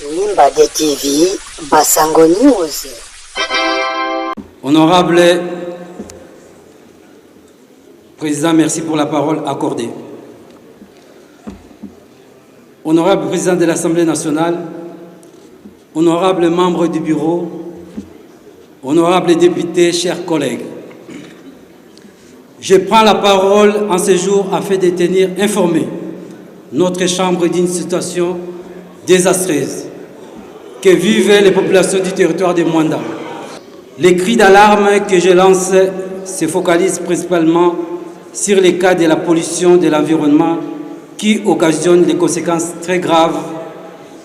Nimba de TV, Basango News. Honorable Président, merci pour la parole accordée. Honorable Président de l'Assemblée nationale, honorables membres du bureau, honorables députés, chers collègues, je prends la parole en ce jour afin de tenir informé notre Chambre d'une situation désastreuse que vivent les populations du territoire de Mwanda. Les cris d'alarme que je lance se focalisent principalement sur les cas de la pollution de l'environnement qui occasionnent des conséquences très graves.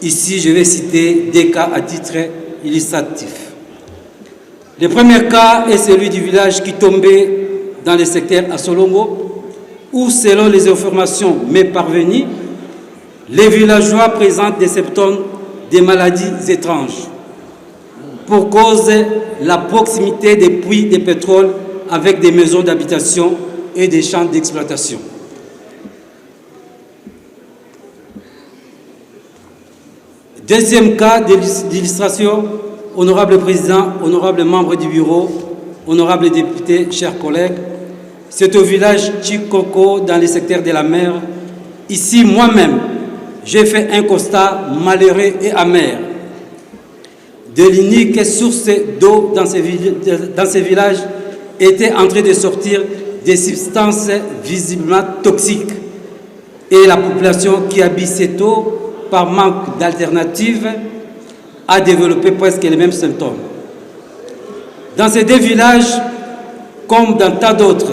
Ici, je vais citer des cas à titre illustratif. Le premier cas est celui du village qui tombait dans le secteur à Solongo, où, selon les informations me parvenues, les villageois présentent des symptômes de maladies étranges pour cause de la proximité des puits de pétrole avec des maisons d'habitation et des champs d'exploitation. Deuxième cas d'illustration, honorable Président, honorable membre du bureau, honorables députés, chers collègues, c'est au village Chikoko, dans le secteur de la mer. Ici, moi-même, j'ai fait un constat malheureux et amer de l'unique source d'eau dans ces villages était en train de sortir des substances visiblement toxiques. Et la population qui habite cette eau, par manque d'alternatives, a développé presque les mêmes symptômes. Dans ces deux villages, comme dans tant d'autres,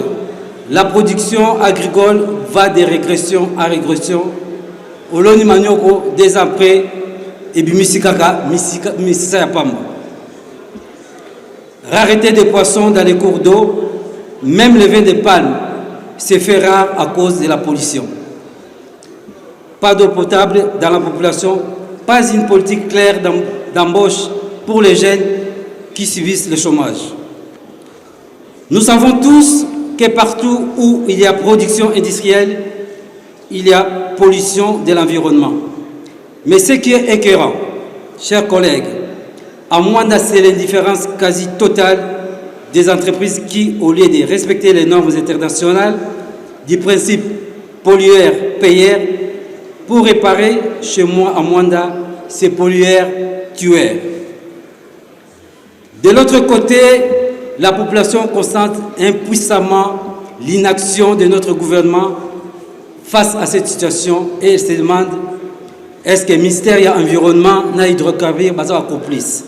la production agricole va de régression à régression. Oloni Manioko, des après, et Bimisikaka, Misisa Yapamba. Rareté des poissons dans les cours d'eau, même le vin de palme se fait rare à cause de la pollution. Pas d'eau potable dans la population, pas une politique claire d'embauche pour les jeunes qui subissent le chômage. Nous savons tous que partout où il y a production industrielle, il y a pollution de l'environnement. Mais ce qui est écœurant, chers collègues, à Mwanda, c'est l'indifférence quasi totale des entreprises qui, au lieu de respecter les normes internationales du principe pollueur-payeur, pour réparer chez moi à Mwanda ces pollueurs-tueurs. De l'autre côté, la population constate impuissamment l'inaction de notre gouvernement face à cette situation et elle se demande est-ce que le ministère de l'Environnement n'a hydrocarbures pas complice.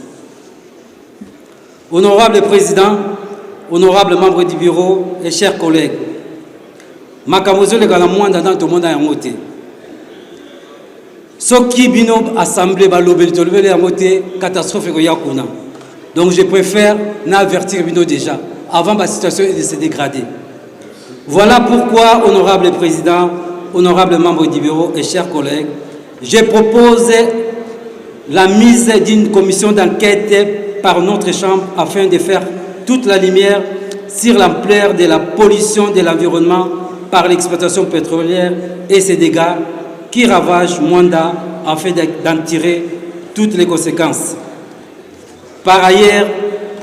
Honorable Président, honorable membre du bureau et chers collègues, Makamozo le Galamouanda dans tout le monde a moté. Ce qui bino assemblée balobel tolobel a moté catastrophe yakuna. Donc je préfère n'avertir bino déjà avant la situation de se dégrader. Voilà pourquoi, honorable Président, honorable membre du bureau et chers collègues, je propose la mise d'une commission d'enquête par notre Chambre afin de faire toute la lumière sur l'ampleur de la pollution de l'environnement par l'exploitation pétrolière et ses dégâts qui ravagent Mwanda afin d'en tirer toutes les conséquences. Par ailleurs,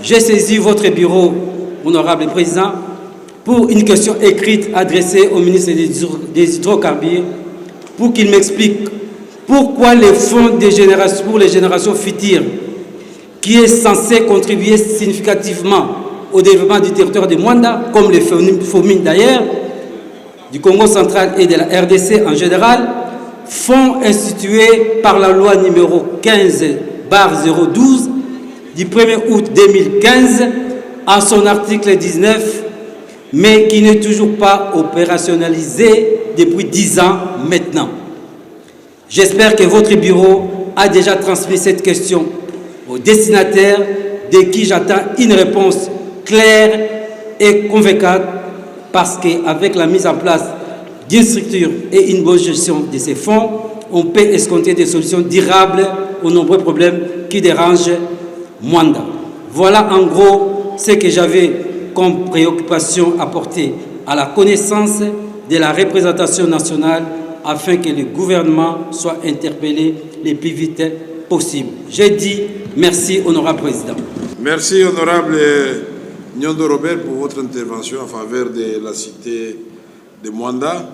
j'ai saisi votre bureau, honorable Président, pour une question écrite adressée au ministre des Hydrocarbures pour qu'il m'explique pourquoi les fonds pour les générations futures, qui est censé contribuer significativement au développement du territoire de Mwanda, comme les FOMIN d'ailleurs, du Congo central et de la RDC en général, fonds institués par la loi numéro 15/012 du 1er août 2015 en son article 19, mais qui n'est toujours pas opérationnalisé depuis 10 ans maintenant. J'espère que votre bureau a déjà transmis cette question aux destinataires de qui j'attends une réponse claire et convaincante parce qu'avec la mise en place d'une structure et une bonne gestion de ces fonds, on peut escompter des solutions durables aux nombreux problèmes qui dérangent Mwanda. Voilà en gros ce que j'avais comme préoccupation à porter à la connaissance de la représentation nationale afin que le gouvernement soit interpellé le plus vite possible. J'ai dit merci, honorable président. Merci, honorable Nyondo Robert, pour votre intervention en faveur de la cité de Mwanda.